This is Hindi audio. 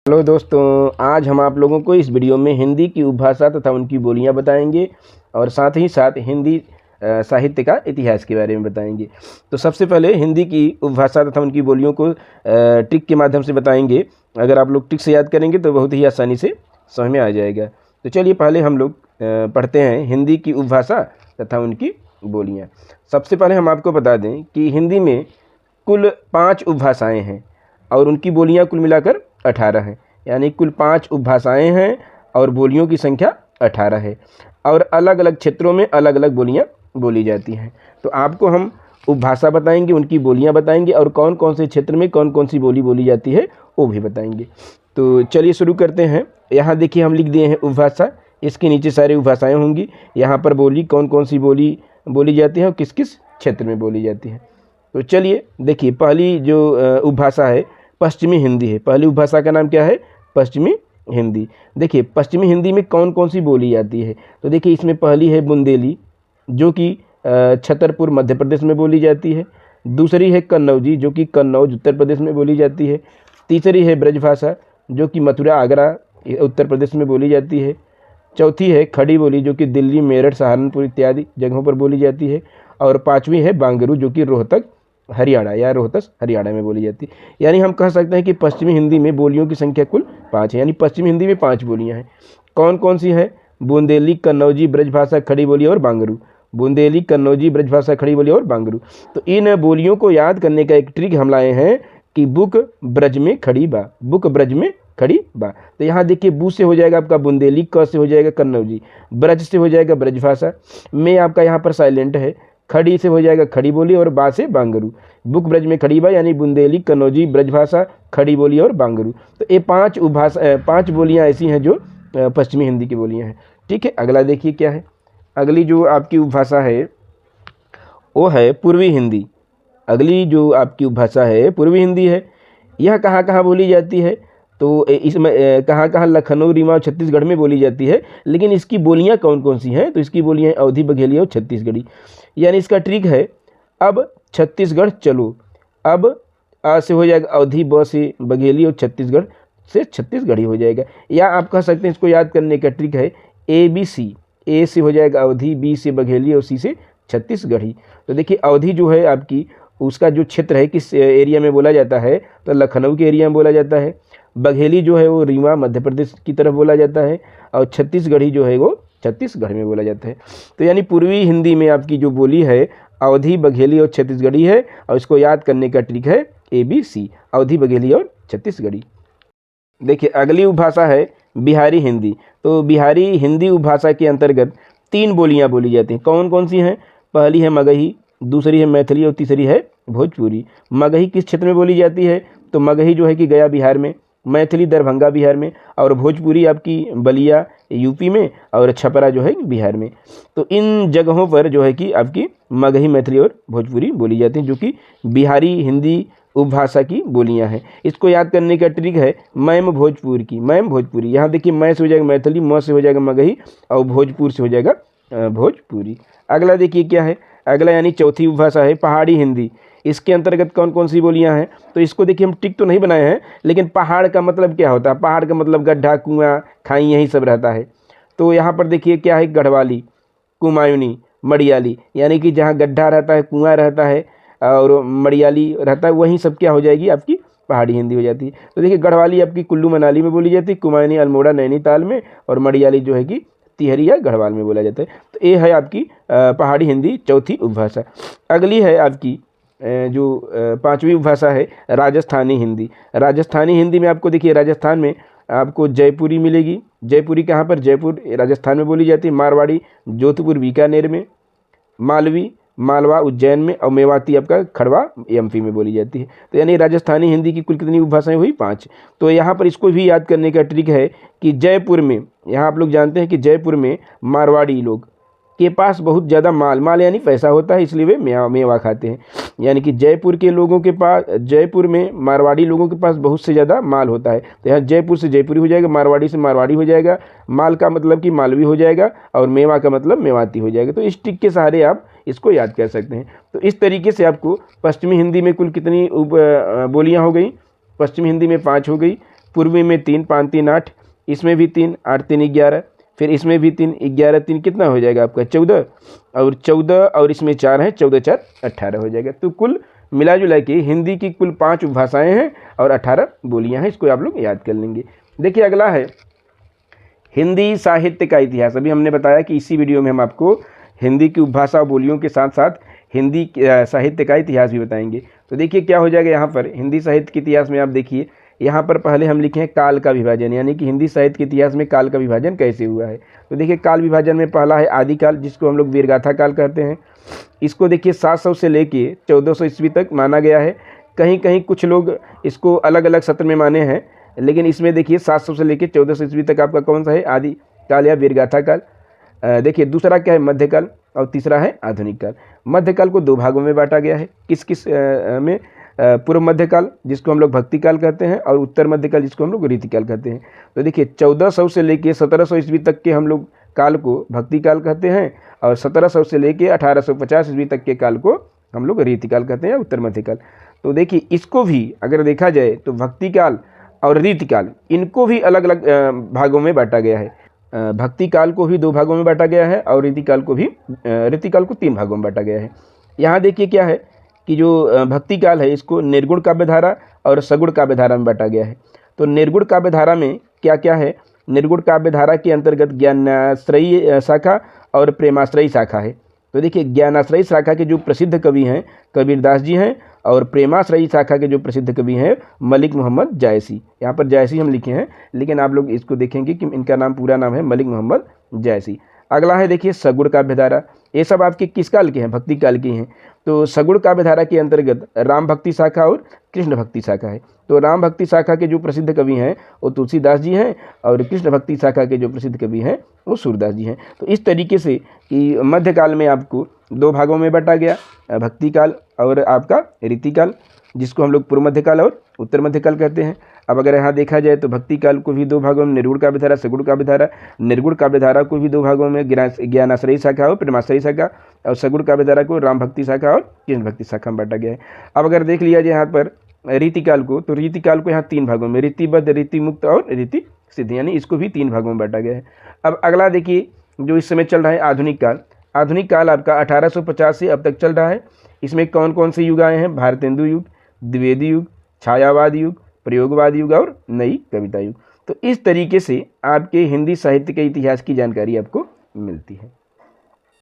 हेलो दोस्तों, आज हम आप लोगों को इस वीडियो में हिंदी की उपभाषा तथा उनकी बोलियां बताएंगे और साथ ही साथ हिंदी साहित्य का इतिहास के बारे में बताएंगे। तो सबसे पहले हिंदी की उपभाषा तथा उनकी बोलियों को ट्रिक के माध्यम से बताएंगे। अगर आप लोग ट्रिक से याद करेंगे तो बहुत ही आसानी से समझ में आ जाएगा। तो चलिए पहले हम लोग पढ़ते हैं हिंदी की उपभाषा तथा उनकी बोलियाँ। सबसे पहले हम आपको बता दें कि हिंदी में कुल 5 उपभाषाएँ हैं और उनकी बोलियाँ कुल मिलाकर 18 हैं। यानी कुल 5 उपभाषाएँ हैं और बोलियों की संख्या 18 है और अलग अलग क्षेत्रों में अलग अलग बोलियाँ बोली जाती हैं। तो आपको हम उपभाषा बताएंगे, उनकी बोलियाँ बताएंगे और कौन कौन से क्षेत्र में कौन कौन सी बोली बोली जाती है वो भी बताएंगे। तो चलिए शुरू करते हैं। यहाँ देखिए हम लिख दिए हैं उपभाषा, इसके नीचे सारी उपभाषाएँ होंगी। यहाँ पर बोली कौन कौन सी बोली बोली जाती है और किस किस क्षेत्र में बोली जाती है। तो चलिए देखिए, पहली जो उपभाषा है पश्चिमी हिंदी है। पहली उपभाषा का नाम क्या है? पश्चिमी हिंदी। देखिए पश्चिमी हिंदी में कौन कौन सी बोली जाती है। तो देखिए इसमें पहली है बुंदेली, जो कि छतरपुर मध्य प्रदेश में बोली जाती है। दूसरी है कन्नौजी, जो कि कन्नौज उत्तर प्रदेश में बोली जाती है। तीसरी है ब्रजभाषा, जो कि मथुरा आगरा उत्तर प्रदेश में बोली जाती है। चौथी है खड़ी बोली, जो कि दिल्ली मेरठ सहारनपुर इत्यादि जगहों पर बोली जाती है। और पाँचवीं है बांगरू, जो कि रोहतक हरियाणा या रोहतस हरियाणा में बोली जाती है। यानी हम कह सकते हैं कि पश्चिमी हिंदी में बोलियों की संख्या कुल 5 है। यानी पश्चिमी हिंदी में 5 बोलियां हैं। कौन कौन सी है? बुंदेली, कन्नौजी, ब्रजभाषा, खड़ी बोली और बांगरू। बुंदेली, कन्नौजी, ब्रजभाषा, खड़ी बोली और बांगरू। तो इन बोलियों को याद करने का एक ट्रिक हम लाए हैं कि बुक ब्रज में खड़ी बा, बुक ब्रज में खड़ी बा। तो यहाँ देखिए बू से हो जाएगा आपका बुंदेली, क से हो जाएगा कन्नौजी, ब्रज से हो जाएगा ब्रजभाषा, में आपका यहाँ पर साइलेंट है, खड़ी से हो जाएगा खड़ी बोली और बा से बांगरू। बुक ब्रज में खड़ी बा यानी बुंदेली, कन्नौजी, ब्रजभाषा, खड़ी बोली और बांगरू। तो ये 5 बोलियां ऐसी हैं जो पश्चिमी हिंदी की बोलियां हैं। ठीक है, अगला देखिए क्या है। अगली जो आपकी उपभाषा है वो है पूर्वी हिंदी। अगली जो आपकी उपभाषा है पूर्वी हिंदी है। यह कहाँ कहाँ बोली जाती है? तो इसमें कहाँ कहाँ लखनऊ, रीवा और छत्तीसगढ़ में बोली जाती है। लेकिन इसकी बोलियाँ कौन कौन सी हैं? तो इसकी बोलियाँ अवधी, बघेली और छत्तीसगढ़ी। यानी इसका ट्रिक है, अब छत्तीसगढ़ चलो, अब आ से हो जाएगा अवधी, ब से बघेली और छत्तीसगढ़ से छत्तीसगढ़ी हो जाएगा। या आप कह सकते हैं इसको याद करने का ट्रिक है ABC। ए से हो जाएगा अवधी, बी से बघेली और सी से छत्तीसगढ़ी। तो देखिए अवधी जो है आपकी, उसका जो क्षेत्र है किस एरिया में बोला जाता है? तो लखनऊ के एरिया में बोला जाता है। बघेली जो है वो रीवा मध्य प्रदेश की तरफ बोला जाता है और छत्तीसगढ़ी जो है वो छत्तीसगढ़ में बोला जाता है। तो यानी पूर्वी हिंदी में आपकी जो बोली है अवधी, बघेली और छत्तीसगढ़ी है और इसको याद करने का ट्रिक है ABC, अवधी, बघेली और छत्तीसगढ़ी। देखिए अगली उपभाषा है बिहारी हिंदी। तो बिहारी हिंदी उपभाषा के अंतर्गत 3 बोलियां बोली जाती हैं। कौन कौन सी हैं? पहली है मगही, दूसरी है मैथिली और तीसरी है भोजपुरी। मगही किस क्षेत्र में बोली जाती है? तो मगही जो है कि गया बिहार में, मैथिली दरभंगा बिहार में और भोजपुरी आपकी बलिया यूपी में और छपरा जो है बिहार में। तो इन जगहों पर जो है कि आपकी मगही, मैथिली और भोजपुरी बोली जाती हैं, जो कि बिहारी हिंदी उपभाषा की बोलियां हैं। इसको याद करने का ट्रिक है मैम भोजपुर की, मैम भोजपुरी। यहाँ देखिए मैं से हो जाएगा मैथिली, म से हो जाएगा मगही और भोजपुर से हो जाएगा भोजपुरी। अगला देखिए क्या है। अगला यानी चौथी उपभाषा है पहाड़ी हिंदी। इसके अंतर्गत कौन कौन सी बोलियां हैं? तो इसको देखिए हम टिक तो नहीं बनाए हैं, लेकिन पहाड़ का मतलब क्या होता है? पहाड़ का मतलब गड्ढा, कुआं, खाई यही सब रहता है। तो यहाँ पर देखिए क्या है, गढ़वाली, कुमायूनी, मड़ियाली। यानी कि जहाँ गड्ढा रहता है, कुआं रहता है और मड़ियाली रहता है, वहीं सब क्या हो जाएगी आपकी पहाड़ी हिंदी हो जाती है। तो देखिए गढ़वाली आपकी कुल्लू मनाली में बोली जाती है, कुमायूनी अल्मोड़ा नैनीताल में और मड़ियाली जो है कि तिहरी या गढ़वाल में बोला जाता है। तो ये है आपकी पहाड़ी हिंदी चौथी उपभाषा। अगली है आपकी जो 5वीं उपभाषा है राजस्थानी हिंदी। राजस्थानी हिंदी में आपको देखिए राजस्थान में आपको जयपुरी मिलेगी। जयपुरी कहाँ पर? जयपुर राजस्थान में बोली जाती है। मारवाड़ी जोधपुर बीकानेर में, मालवी मालवा उज्जैन में और मेवाती आपका खड़वा MP में बोली जाती है। तो यानी राजस्थानी हिंदी की कुल कितनी उपभाषाएं हुई? 5। तो यहाँ पर इसको भी याद करने का ट्रिक है कि जयपुर में, यहाँ आप लोग जानते हैं कि जयपुर में मारवाड़ी लोग के पास बहुत ज़्यादा माल यानी पैसा होता है, इसलिए वे मेवा खाते हैं। यानी कि जयपुर के लोगों के पास, जयपुर में मारवाड़ी लोगों के पास बहुत से ज़्यादा माल होता है। तो यहाँ जयपुर से जयपुरी हो जाएगा, मारवाड़ी से मारवाड़ी हो जाएगा, माल का मतलब कि मालवी हो जाएगा और मेवा का मतलब मेवाती हो जाएगा। तो इस ट्रिक के सहारे आप इसको याद कर सकते हैं। तो इस तरीके से आपको पश्चिमी हिंदी में कुल कितनी बोलियाँ हो गई? पश्चिमी हिंदी में 5 हो गई। पूर्वी में 3, 5 3 8, इसमें भी 3, 8 3 11, फिर इसमें भी 3, 11 3 कितना हो जाएगा आपका 14, और 14 और इसमें 4 है, 14 4 18 हो जाएगा। तो कुल मिला जुला के हिंदी की कुल 5 उपभाषाएँ हैं और 18 बोलियाँ हैं। इसको आप लोग याद कर लेंगे। देखिए अगला है हिंदी साहित्य का इतिहास। अभी हमने बताया कि इसी वीडियो में हम आपको हिंदी की उपभाषा बोलियों के साथ साथ हिंदी साहित्य का इतिहास भी बताएंगे। तो देखिए क्या हो जाएगा यहाँ पर हिंदी साहित्य के इतिहास में। आप देखिए यहाँ पर पहले हम लिखे हैं काल का विभाजन, यानी कि हिंदी साहित्य के इतिहास में काल का विभाजन कैसे हुआ है। तो देखिए काल विभाजन में पहला है आदिकाल, जिसको हम लोग वीरगाथा काल कहते हैं। इसको देखिए 700 से लेके 1400 ईस्वी तक माना गया है। कहीं कहीं कुछ लोग इसको अलग अलग सत्र में माने हैं, लेकिन इसमें देखिए 700 से लेके 1400 ईस्वी तक आपका कौन सा है, आदिकाल या वीरगाथा काल। देखिए दूसरा क्या है, मध्यकाल, और तीसरा है आधुनिक काल। मध्यकाल को 2 भागों में बांटा गया है। किस किस में, पूर्व मध्यकाल जिसको हम लोग भक्ति काल कहते हैं, और उत्तर मध्यकाल जिसको हम लोग रीतिकाल कहते हैं। तो देखिए 1400 से लेके 1700 ईस्वी तक के हम लोग काल को भक्ति काल कहते हैं, और 1700 से लेके 1850 ईस्वी तक के काल को हम लोग रीतिकाल कहते हैं या उत्तर मध्यकाल। तो देखिए इसको भी अगर देखा जाए तो भक्ति काल और रीतिकाल इनको भी अलग अलग भागों में बांटा गया है। भक्ति काल को भी 2 भागों में बांटा गया है, और रीतिकाल को 3 भागों में बांटा गया है। यहाँ देखिए क्या है कि जो भक्ति काल है इसको निर्गुण काव्यधारा और सगुण काव्यधारा में बांटा गया है। तो निर्गुण काव्यधारा में क्या क्या है, निर्गुण काव्यधारा के अंतर्गत ज्ञानाश्रयी शाखा और प्रेमाश्रयी शाखा है। तो देखिए ज्ञानाश्रयी शाखा के जो प्रसिद्ध कवि हैं कबीरदास जी हैं, और प्रेमाश्रयी शाखा के जो प्रसिद्ध कवि हैं मलिक मोहम्मद जायसी। यहाँ पर जायसी हम लिखे हैं, लेकिन आप लोग इसको देखेंगे कि इनका नाम पूरा नाम है मलिक मोहम्मद जायसी। अगला है देखिए सगुण काव्यधारा। ये सब आपके किस काल के हैं, भक्ति काल के हैं। तो सगुण काव्यधारा के अंतर्गत राम भक्ति शाखा और कृष्ण भक्ति शाखा है। तो राम भक्ति शाखा के जो प्रसिद्ध कवि हैं वो तुलसीदास जी हैं, और कृष्ण भक्ति शाखा के जो प्रसिद्ध कवि हैं वो सूरदास जी हैं। तो इस तरीके से कि मध्यकाल में आपको 2 भागों में बांटा गया, भक्ति काल और आपका रीतिकाल, जिसको हम लोग पूर्व मध्यकाल और उत्तर मध्यकाल कहते हैं। अब अगर यहाँ देखा जाए तो भक्ति काल को भी 2 भागों में निर्गुण काव्यधारा, सगुण काव्यधारा। निर्गुण काव्यधारा को भी 2 भागों में ज्ञानाश्रयी शाखा और प्रेमाश्रयी शाखा, और सगुण काव्यधारा को राम भक्ति शाखा और कृष्ण भक्ति शाखा में बांटा गया है। अब अगर देख लिया जाए यहाँ पर रीतिकाल को, तो रीतिकाल को यहाँ 3 भागों में, रीतिबद्ध, रीतिमुक्त और रीति सिद्ध, यानी इसको भी 3 भागों में बांटा गया है। अब अगला देखिए जो इस समय चल रहा है आधुनिक काल। आधुनिक काल आपका 1850 से अब तक चल रहा है। इसमें कौन कौन से युग आए हैं, भारतेंदु युग, द्विवेदी युग, छायावाद युग, प्रयोगवाद युग और नई कविता युग। तो इस तरीके से आपके हिंदी साहित्य के इतिहास की जानकारी आपको मिलती है।